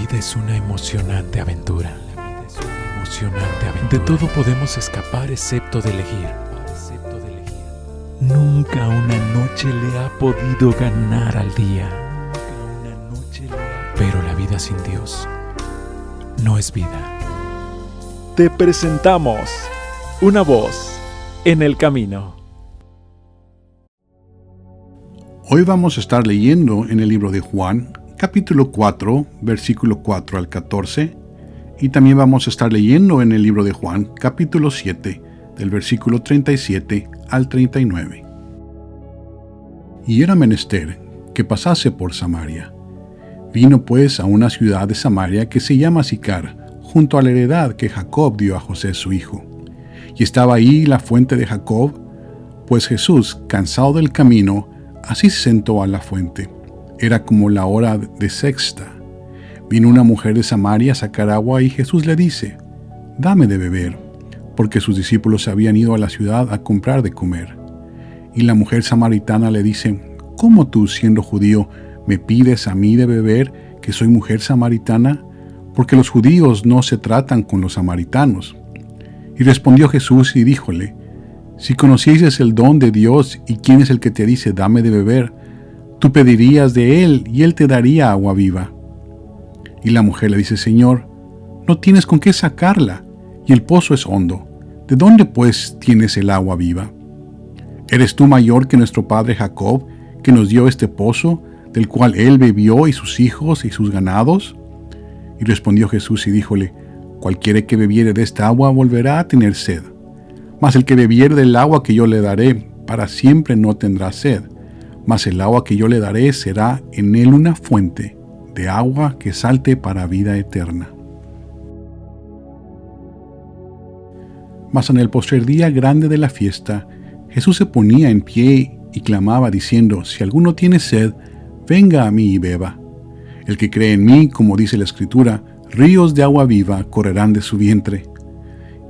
vida es una emocionante aventura. De todo podemos escapar excepto de elegir. Nunca una noche le ha podido ganar al día. Pero la vida sin Dios no es vida. Te presentamos Una voz en el camino. Hoy vamos a estar leyendo en el libro de Juan, capítulo 4, versículo 4 al 14, y también vamos a estar leyendo en el libro de Juan, capítulo 7, del versículo 37 al 39. Y era menester que pasase por Samaria. Vino pues a una ciudad de Samaria que se llama Sicar, junto a la heredad que Jacob dio a José su hijo. Y estaba ahí la fuente de Jacob, pues Jesús, cansado del camino, así se sentó a la fuente. Era como la hora de sexta. Vino una mujer de Samaria a sacar agua y Jesús le dice: «Dame de beber», porque sus discípulos habían ido a la ciudad a comprar de comer. Y la mujer samaritana le dice: «¿Cómo tú, siendo judío, me pides a mí de beber, que soy mujer samaritana? Porque los judíos no se tratan con los samaritanos». Y respondió Jesús y díjole: «Si conocieses el don de Dios y quién es el que te dice: dame de beber, tú pedirías de él y él te daría agua viva». Y la mujer le dice: «Señor, no tienes con qué sacarla, y el pozo es hondo. ¿De dónde pues tienes el agua viva? ¿Eres tú mayor que nuestro padre Jacob, que nos dio este pozo, del cual él bebió y sus hijos y sus ganados?» Y respondió Jesús y díjole: «Cualquiera que bebiere de esta agua volverá a tener sed. Mas el que bebiere del agua que yo le daré, para siempre no tendrá sed. Mas el agua que yo le daré será en él una fuente de agua que salte para vida eterna». Mas en el postrer día grande de la fiesta, Jesús se ponía en pie y clamaba diciendo: «Si alguno tiene sed, venga a mí y beba. El que cree en mí, como dice la Escritura, ríos de agua viva correrán de su vientre».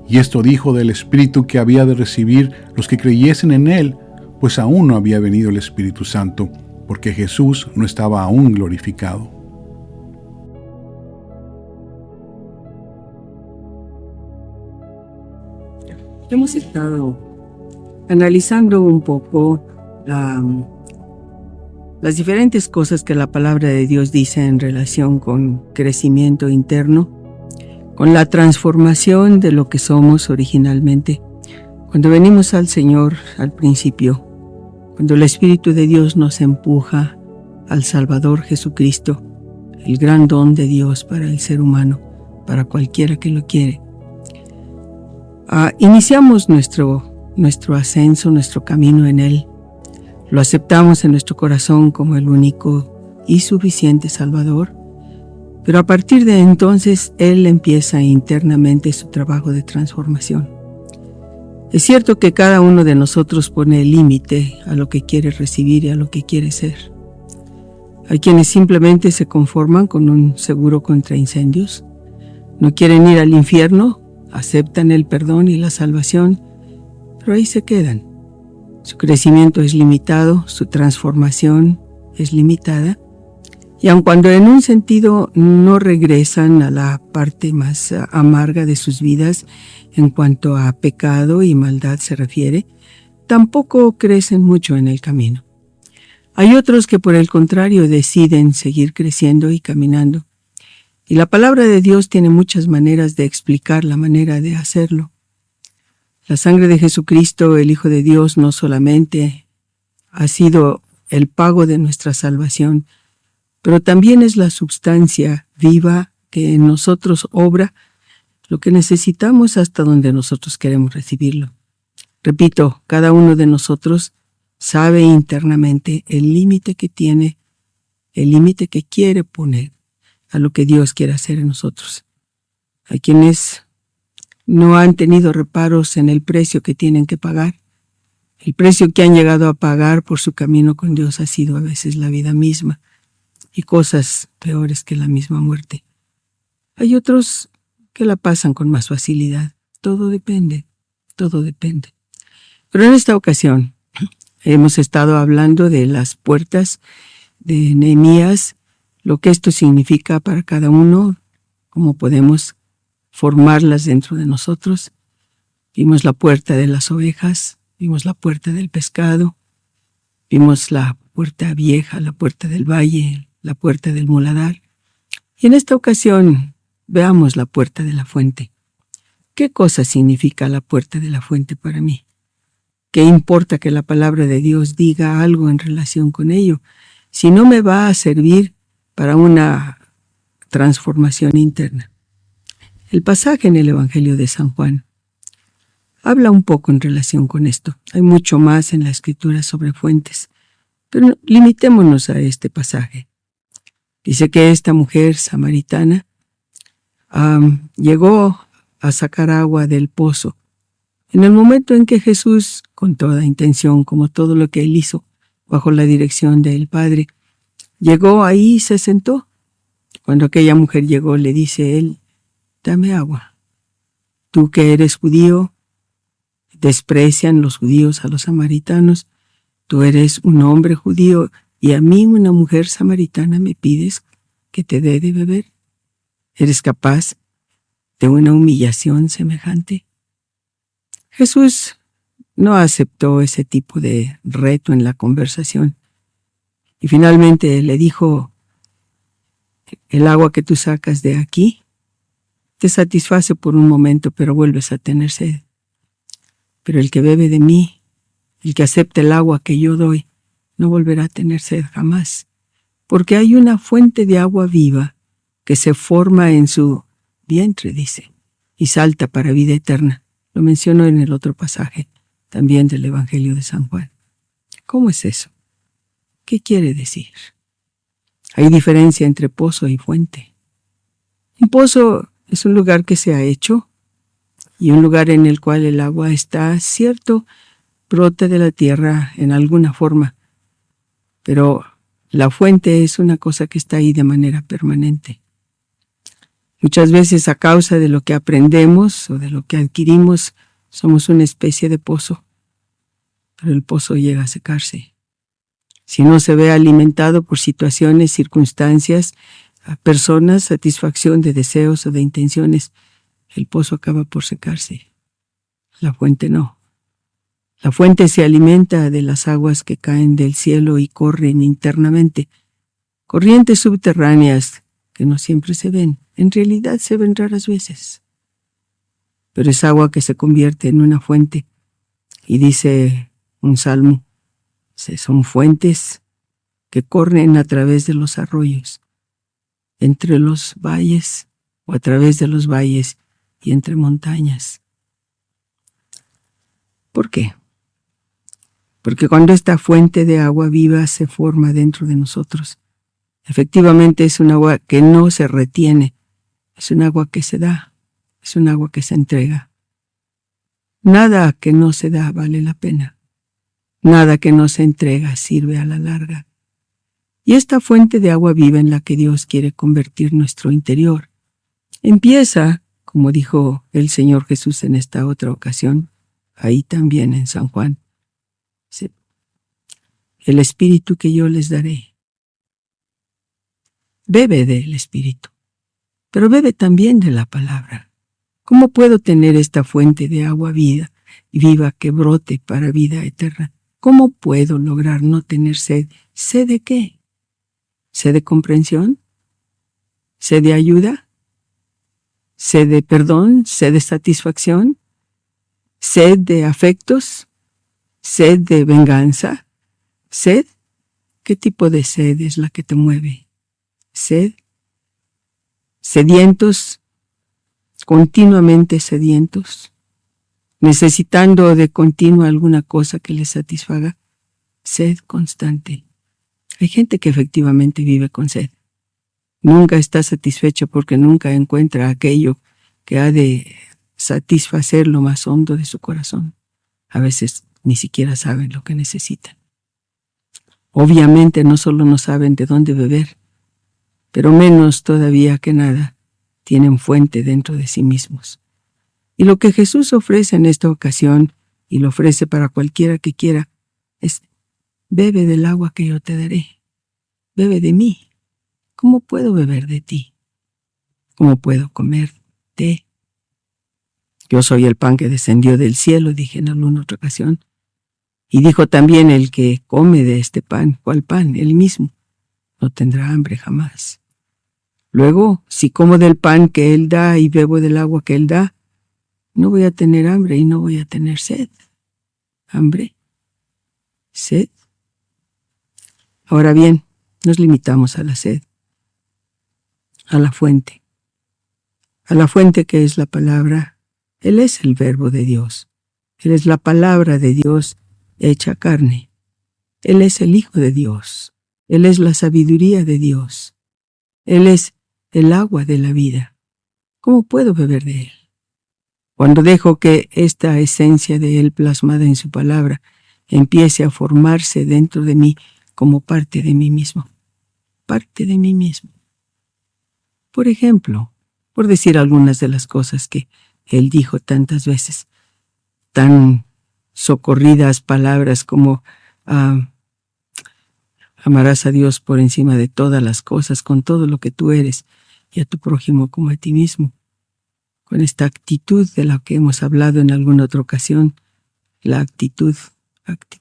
Y esto dijo del Espíritu que había de recibir los que creyesen en él, pues aún no había venido el Espíritu Santo, porque Jesús no estaba aún glorificado. Hemos estado analizando un poco las diferentes cosas que la palabra de Dios dice en relación con crecimiento interno, con la transformación de lo que somos originalmente. Cuando venimos al Señor al principio, cuando el Espíritu de Dios nos empuja al Salvador Jesucristo, el gran don de Dios para el ser humano, para cualquiera que lo quiere. Iniciamos nuestro ascenso, nuestro camino en Él. Lo aceptamos en nuestro corazón como el único y suficiente Salvador. Pero a partir de entonces, Él empieza internamente su trabajo de transformación. Es cierto que cada uno de nosotros pone el límite a lo que quiere recibir y a lo que quiere ser. Hay quienes simplemente se conforman con un seguro contra incendios, no quieren ir al infierno, aceptan el perdón y la salvación, pero ahí se quedan. Su crecimiento es limitado, su transformación es limitada, y aun cuando en un sentido no regresan a la parte más amarga de sus vidas en cuanto a pecado y maldad se refiere, tampoco crecen mucho en el camino. Hay otros que por el contrario deciden seguir creciendo y caminando. Y la palabra de Dios tiene muchas maneras de explicar la manera de hacerlo. La sangre de Jesucristo, el Hijo de Dios, no solamente ha sido el pago de nuestra salvación, pero también es la substancia viva que en nosotros obra lo que necesitamos hasta donde nosotros queremos recibirlo. Repito, cada uno de nosotros sabe internamente el límite que tiene, el límite que quiere poner a lo que Dios quiere hacer en nosotros. Hay quienes no han tenido reparos en el precio que tienen que pagar. El precio que han llegado a pagar por su camino con Dios ha sido a veces la vida misma y cosas peores que la misma muerte. Hay otros que la pasan con más facilidad. Todo depende. Pero en esta ocasión hemos estado hablando de las puertas de Nehemías, lo que esto significa para cada uno, cómo podemos formarlas dentro de nosotros. Vimos la puerta de las ovejas, vimos la puerta del pescado, vimos la puerta vieja, la puerta del valle, la puerta del muladar. Y en esta ocasión veamos la puerta de la fuente. ¿Qué cosa significa la puerta de la fuente para mí? ¿Qué importa que la palabra de Dios diga algo en relación con ello? Si no me va a servir para una transformación interna. El pasaje en el Evangelio de San Juan habla un poco en relación con esto. Hay mucho más en la Escritura sobre fuentes, pero limitémonos a este pasaje. Dice que esta mujer samaritana llegó a sacar agua del pozo en el momento en que Jesús, con toda intención, como todo lo que él hizo, bajo la dirección del Padre, llegó ahí y se sentó. Cuando aquella mujer llegó, le dice él: dame agua. Tú que eres judío, desprecian los judíos a los samaritanos. Tú eres un hombre judío y a mí, una mujer samaritana, me pides que te dé de beber. ¿Eres capaz de una humillación semejante? Jesús no aceptó ese tipo de reto en la conversación y finalmente le dijo: el agua que tú sacas de aquí te satisface por un momento, pero vuelves a tener sed. Pero el que bebe de mí, el que acepta el agua que yo doy, no volverá a tener sed jamás, porque hay una fuente de agua viva que se forma en su vientre, dice, y salta para vida eterna. Lo menciono en el otro pasaje, también del Evangelio de San Juan. ¿Cómo es eso? ¿Qué quiere decir? Hay diferencia entre pozo y fuente. Un pozo es un lugar que se ha hecho y un lugar en el cual el agua está, cierto, brota de la tierra en alguna forma, pero la fuente es una cosa que está ahí de manera permanente. Muchas veces, a causa de lo que aprendemos o de lo que adquirimos, somos una especie de pozo, pero el pozo llega a secarse. Si no se ve alimentado por situaciones, circunstancias, personas, satisfacción de deseos o de intenciones, el pozo acaba por secarse. La fuente no. La fuente se alimenta de las aguas que caen del cielo y corren internamente, corrientes subterráneas que no siempre se ven. En realidad se ven raras veces. Pero es agua que se convierte en una fuente. Y dice un salmo: son fuentes que corren a través de los arroyos, entre los valles o a través de los valles y entre montañas. ¿Por qué? Porque cuando esta fuente de agua viva se forma dentro de nosotros, efectivamente es un agua que no se retiene, es un agua que se da, es un agua que se entrega. Nada que no se da vale la pena. Nada que no se entrega sirve a la larga. Y esta fuente de agua viva en la que Dios quiere convertir nuestro interior empieza, como dijo el Señor Jesús en esta otra ocasión, ahí también en San Juan: el Espíritu que yo les daré. Bebe del Espíritu, pero bebe también de la palabra. ¿Cómo puedo tener esta fuente de agua viva que brote para vida eterna? ¿Cómo puedo lograr no tener sed? ¿Sed de qué? ¿Sed de comprensión? ¿Sed de ayuda? ¿Sed de perdón? ¿Sed de satisfacción? ¿Sed de afectos? ¿Sed de venganza? ¿Sed? ¿Qué tipo de sed es la que te mueve? ¿Sed? ¿Sedientos? ¿Continuamente sedientos? ¿Necesitando de continuo alguna cosa que les satisfaga? Sed constante. Hay gente que efectivamente vive con sed. Nunca está satisfecho porque nunca encuentra aquello que ha de satisfacer lo más hondo de su corazón. A veces ni siquiera saben lo que necesitan. Obviamente no solo no saben de dónde beber, pero menos todavía que nada tienen fuente dentro de sí mismos. Y lo que Jesús ofrece en esta ocasión, y lo ofrece para cualquiera que quiera, es: bebe del agua que yo te daré. Bebe de mí. ¿cómo puedo beber de ti? ¿Cómo puedo comer té? Yo soy el pan que descendió del cielo, dije en alguna otra ocasión. Y dijo también: el que come de este pan, ¿cuál pan? Él mismo, no tendrá hambre jamás. Luego, si como del pan que Él da y bebo del agua que Él da, no voy a tener hambre y no voy a tener sed. ¿Hambre? ¿Sed? Ahora bien, nos limitamos a la sed, a la fuente que es la palabra. Él es el verbo de Dios. Él es la palabra de Dios hecha carne. Él es el Hijo de Dios. Él es la sabiduría de Dios. Él es el agua de la vida. ¿Cómo puedo beber de Él? Cuando dejo que esta esencia de Él plasmada en su palabra empiece a formarse dentro de mí como parte de mí mismo. Parte de mí mismo. Por ejemplo, por decir algunas de las cosas que Él dijo tantas veces, tan socorridas palabras como amarás a Dios por encima de todas las cosas, con todo lo que tú eres, y a tu prójimo como a ti mismo. Con esta actitud de la que hemos hablado en alguna otra ocasión, la actitud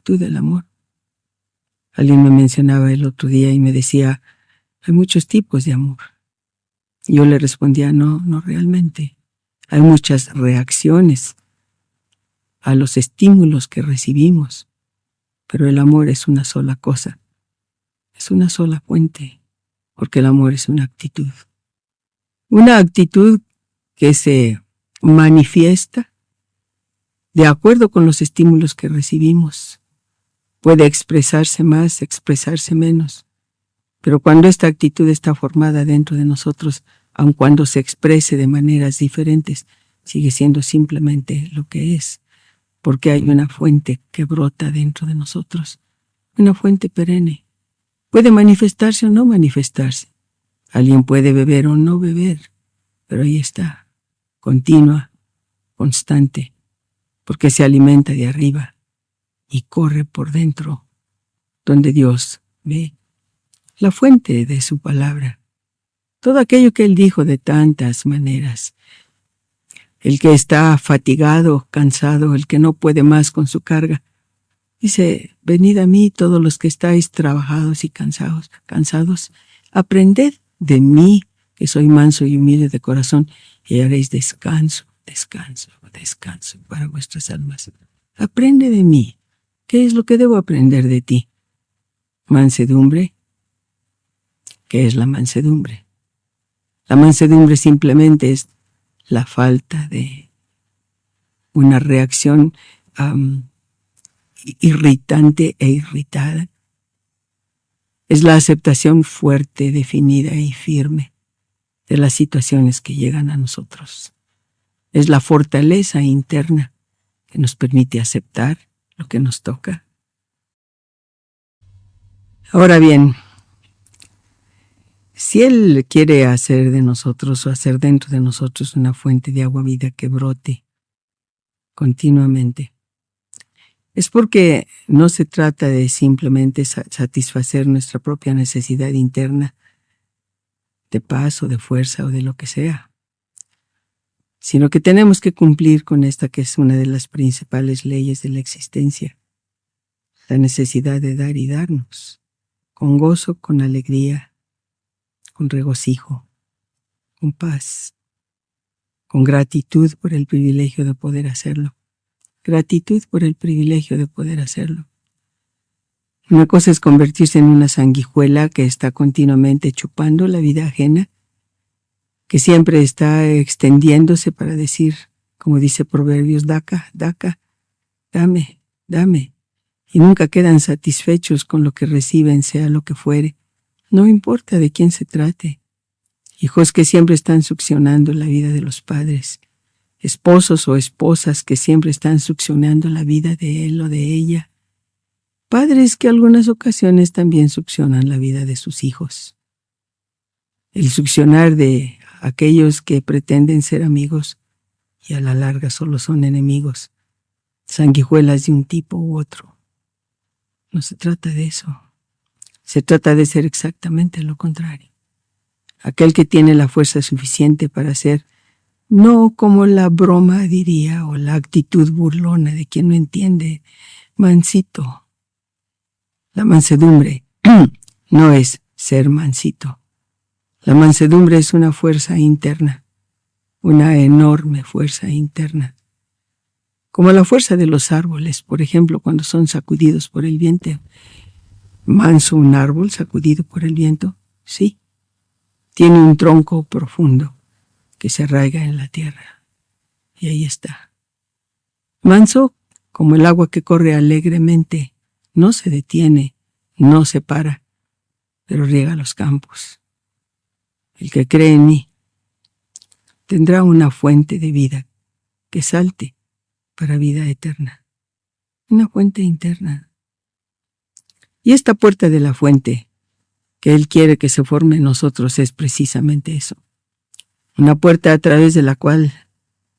del amor. Alguien me mencionaba el otro día y me decía: hay muchos tipos de amor. Yo le respondía: no realmente. Hay muchas reacciones a los estímulos que recibimos, pero el amor es una sola cosa, es una sola fuente, porque el amor es una actitud que se manifiesta de acuerdo con los estímulos que recibimos. Puede expresarse más, expresarse menos, pero cuando esta actitud está formada dentro de nosotros, aun cuando se exprese de maneras diferentes, sigue siendo simplemente lo que es, porque hay una fuente que brota dentro de nosotros, una fuente perenne. Puede manifestarse o no manifestarse. Alguien puede beber o no beber, pero ahí está, continua, constante, porque se alimenta de arriba y corre por dentro, donde Dios ve la fuente de su palabra. Todo aquello que Él dijo de tantas maneras. El que está fatigado, cansado, el que no puede más con su carga, dice: venid a mí todos los que estáis trabajados y cansados, aprended de mí, que soy manso y humilde de corazón, y haréis descanso para vuestras almas. Aprende de mí. ¿Qué es lo que debo aprender de ti? Mansedumbre. ¿Qué es la mansedumbre? La mansedumbre simplemente es la falta de una reacción irritante e irritada. Es la aceptación fuerte, definida y firme de las situaciones que llegan a nosotros. Es la fortaleza interna que nos permite aceptar lo que nos toca. Ahora bien, si Él quiere hacer de nosotros o hacer dentro de nosotros una fuente de agua vida que brote continuamente, es porque no se trata de simplemente satisfacer nuestra propia necesidad interna de paz o de fuerza o de lo que sea, sino que tenemos que cumplir con esta que es una de las principales leyes de la existencia, la necesidad de dar y darnos, con gozo, con alegría, con regocijo, con paz, con gratitud por el privilegio de poder hacerlo. Gratitud por el privilegio de poder hacerlo. Una cosa es convertirse en una sanguijuela que está continuamente chupando la vida ajena, que siempre está extendiéndose para decir, como dice Proverbios: daca, daca, dame, dame, y nunca quedan satisfechos con lo que reciben, sea lo que fuere. No importa de quién se trate. Hijos que siempre están succionando la vida de los padres. Esposos o esposas que siempre están succionando la vida de él o de ella. Padres que algunas ocasiones también succionan la vida de sus hijos. El succionar de aquellos que pretenden ser amigos y a la larga solo son enemigos, sanguijuelas de un tipo u otro. No se trata de eso. Se trata de ser exactamente lo contrario. aquel que tiene la fuerza suficiente para ser, no como la broma diría o la actitud burlona de quien no entiende, mansito. La mansedumbre no es ser mansito. La mansedumbre es una fuerza interna, una enorme fuerza interna. Como la fuerza de los árboles, por ejemplo, cuando son sacudidos por el viento. ¿Manso un árbol sacudido por el viento? Sí. Tiene un tronco profundo que se arraiga en la tierra. Y ahí está. Manso como el agua que corre alegremente, no se detiene, no se para, pero riega los campos. El que cree en mí tendrá una fuente de vida que salte para vida eterna. Una fuente interna. Y esta puerta de la fuente que Él quiere que se forme en nosotros es precisamente eso. Una puerta a través de la cual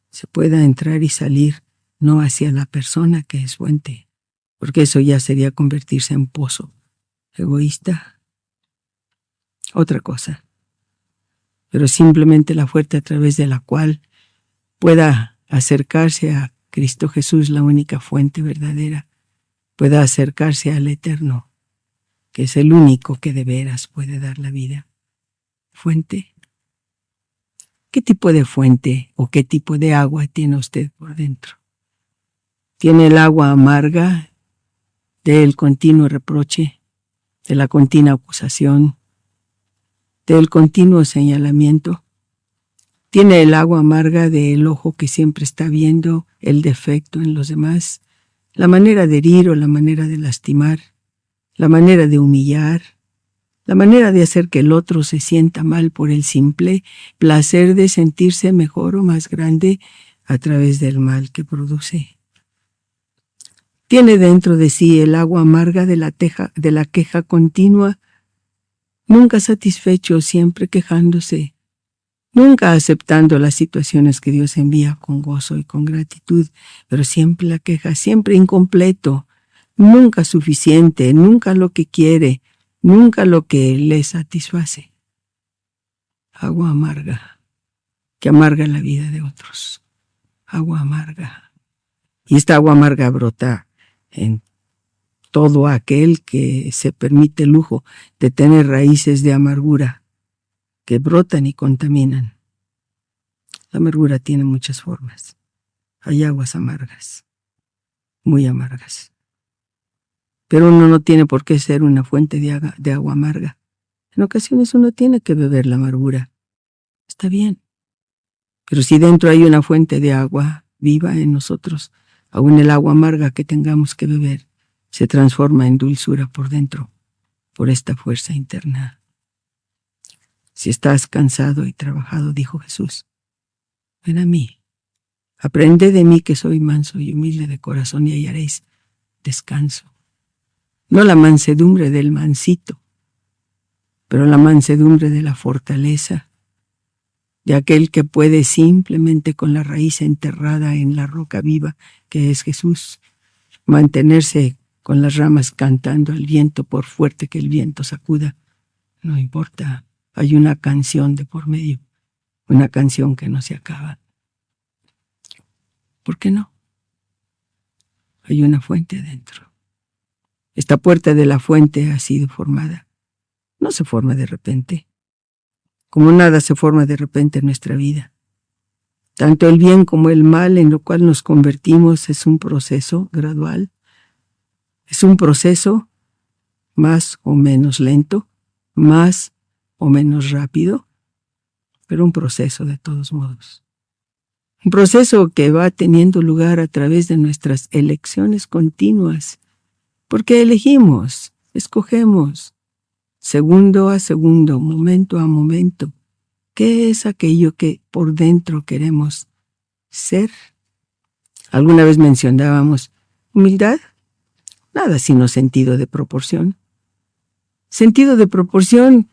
se pueda entrar y salir, no hacia la persona que es fuente, porque eso ya sería convertirse en pozo. Egoísta. Otra cosa. Pero simplemente la puerta a través de la cual pueda acercarse a Cristo Jesús, la única fuente verdadera, pueda acercarse al Eterno, que es el único que de veras puede dar la vida. Fuente. ¿Qué tipo de fuente o qué tipo de agua tiene usted por dentro? ¿Tiene el agua amarga del continuo reproche, de la continua acusación, del continuo señalamiento? ¿Tiene el agua amarga del ojo que siempre está viendo el defecto en los demás, la manera de herir o la manera de lastimar, la manera de humillar, la manera de hacer que el otro se sienta mal por el simple placer de sentirse mejor o más grande a través del mal que produce? ¿Tiene dentro de sí el agua amarga de la queja continua, nunca satisfecho, siempre quejándose, nunca aceptando las situaciones que Dios envía con gozo y con gratitud, pero siempre la queja, siempre incompleto, nunca suficiente, nunca lo que quiere, nunca lo que le satisface? Agua amarga, que amarga la vida de otros. Agua amarga. Y esta agua amarga brota en todo aquel que se permite el lujo de tener raíces de amargura que brotan y contaminan. La amargura tiene muchas formas. Hay aguas amargas, muy amargas. Pero uno no tiene por qué ser una fuente de agua amarga. En ocasiones uno tiene que beber la amargura. Está bien. Pero si dentro hay una fuente de agua viva en nosotros, aún el agua amarga que tengamos que beber se transforma en dulzura por dentro, por esta fuerza interna. Si estás cansado y trabajado, dijo Jesús, ven a mí. Aprende de mí que soy manso y humilde de corazón y hallaréis descanso. No la mansedumbre del mansito, pero la mansedumbre de la fortaleza, de aquel que puede simplemente con la raíz enterrada en la roca viva que es Jesús, mantenerse con las ramas cantando al viento por fuerte que el viento sacuda. No importa, hay una canción de por medio, una canción que no se acaba. ¿Por qué no? Hay una fuente adentro. Esta puerta de la fuente ha sido formada. No se forma de repente. Como nada se forma de repente en nuestra vida. Tanto el bien como el mal en lo cual nos convertimos es un proceso gradual. Es un proceso más o menos lento, más o menos rápido, pero un proceso de todos modos. Un proceso que va teniendo lugar a través de nuestras elecciones continuas, porque elegimos, escogemos, segundo a segundo, momento a momento, qué es aquello que por dentro queremos ser. Alguna vez mencionábamos humildad, nada sino sentido de proporción. Sentido de proporción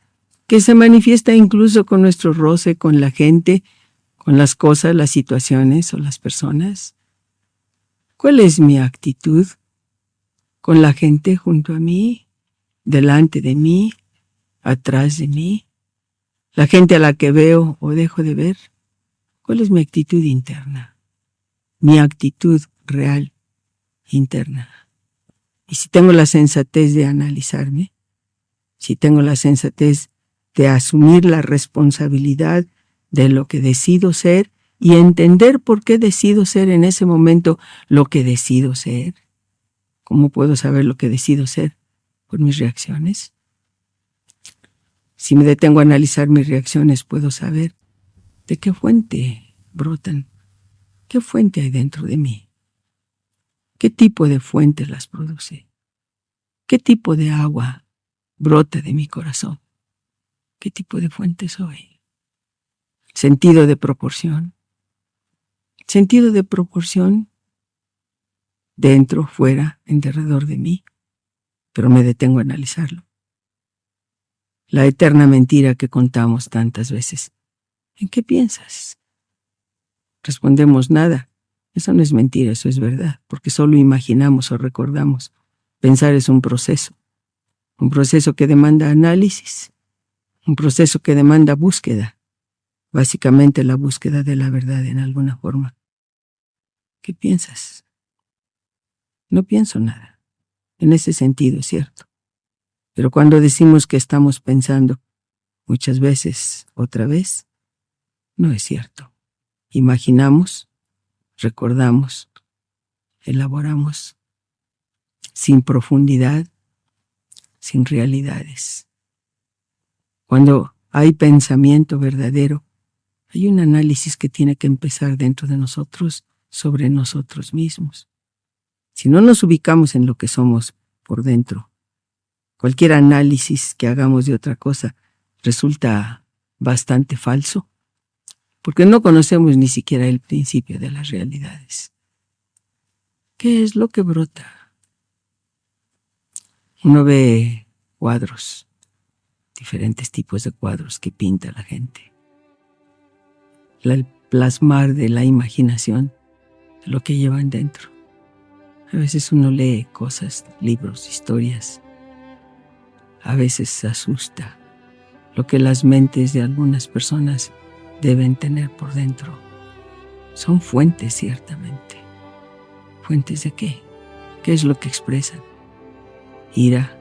que se manifiesta incluso con nuestro roce con la gente, con las cosas, las situaciones o las personas. ¿Cuál es mi actitud con la gente junto a mí, delante de mí, atrás de mí? La gente a la que veo o dejo de ver, ¿cuál es mi actitud interna? Mi actitud real interna. Y si tengo la sensatez de analizarme, si tengo la sensatez de asumir la responsabilidad de lo que decido ser y entender por qué decido ser en ese momento lo que decido ser. ¿Cómo puedo saber lo que decido ser? Por mis reacciones. Si me detengo a analizar mis reacciones, puedo saber de qué fuente brotan, qué fuente hay dentro de mí, qué tipo de fuente las produce, qué tipo de agua brota de mi corazón, qué tipo de fuente soy. Sentido de proporción. Sentido de proporción dentro, fuera, en derredor de mí, pero me detengo a analizarlo. La eterna mentira que contamos tantas veces. ¿En qué piensas? Respondemos nada. Eso no es mentira, eso es verdad, porque solo imaginamos o recordamos. Pensar es un proceso que demanda análisis, un proceso que demanda búsqueda, básicamente la búsqueda de la verdad en alguna forma. ¿Qué piensas? No pienso nada. En ese sentido, es cierto. Pero cuando decimos que estamos pensando, muchas veces, otra vez, no es cierto. Imaginamos, recordamos, elaboramos, sin profundidad, sin realidades. Cuando hay pensamiento verdadero, hay un análisis que tiene que empezar dentro de nosotros sobre nosotros mismos. Si no nos ubicamos en lo que somos por dentro, cualquier análisis que hagamos de otra cosa resulta bastante falso, porque no conocemos ni siquiera el principio de las realidades. ¿Qué es lo que brota? Uno ve cuadros, diferentes tipos de cuadros que pinta la gente. El plasmar de la imaginación de lo que llevan dentro. A veces uno lee cosas, libros, historias. A veces se asusta lo que las mentes de algunas personas deben tener por dentro. Son fuentes, ciertamente. ¿Fuentes de qué? ¿Qué es lo que expresan? Ira,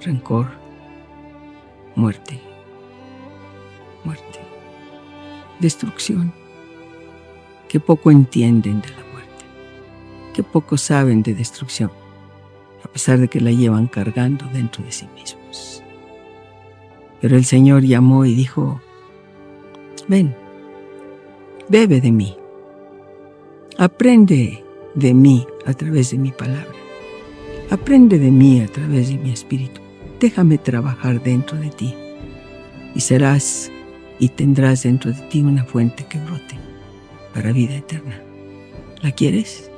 rencor, muerte, destrucción. Qué poco entienden de la muerte, qué poco saben de destrucción, a pesar de que la llevan cargando dentro de sí mismos. Pero el Señor llamó y dijo: ven, bebe de mí, aprende de mí a través de mi palabra, aprende de mí a través de mi espíritu, déjame trabajar dentro de ti y serás y tendrás dentro de ti una fuente que brote para vida eterna. ¿La quieres?